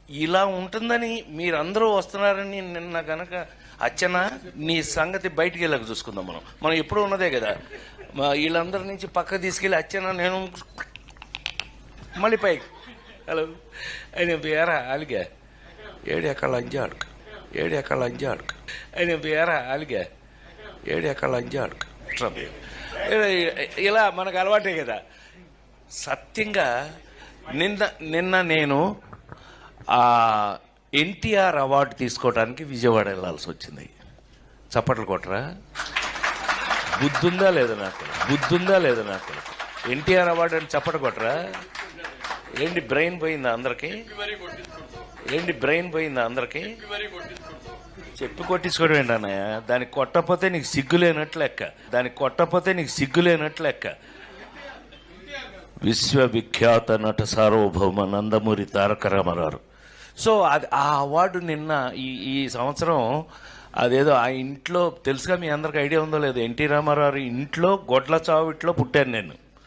ఇలా ఉంటుందని మీరందరూ వస్తున్నారని నిన్న కనుక అచ్చన నీ సంగతి బయటికి వెళ్ళక చూసుకుందాం. మనం ఎప్పుడూ ఉన్నదే కదా. వీళ్ళందరి నుంచి పక్క తీసుకెళ్ళి అచ్చన నేను మళ్ళీ పైకి హలో ఆయన పేరా అలిగా ఏడు ఎక్కడ లంజా అడుక ఏడు ఎక్కడ లంజా అడుక ఆయన పేరా అలిగా ఏడు ఎక్కడ లంజా అడుక ఇలా మనకు అలవాటే కదా. సత్యంగా నిన్న నేను ఎన్టీఆర్ అవార్డు తీసుకోవడానికి విజయవాడ వెళ్ళాల్సి వచ్చింది. చప్పట్లు కొట్టరా? బుద్ధుందా లేదా నాకు ఎన్టీఆర్ అవార్డు అని చప్పట్లు కొట్టరా? ఏంటి బ్రెయిన్ పోయిందా అందరికి? చెప్పి కొట్టించుకోవడం ఏంటన్నయ్య? దానికి కొట్టకపోతే నీకు సిగ్గులేనట్లు లెక్క. విశ్వవిఖ్యాత నట సార్వభౌమ నందమూరి తారక రామారావు. సో అది ఆ అవార్డు నిన్న ఈ సంవత్సరం అదేదో ఆ ఇంట్లో తెలుసుగా, మీ అందరికి ఐడియా ఉందో లేదో, ఎన్టీ రామారావు ఇంట్లో గొడ్ల చావిట్లో పుట్టాను నేను.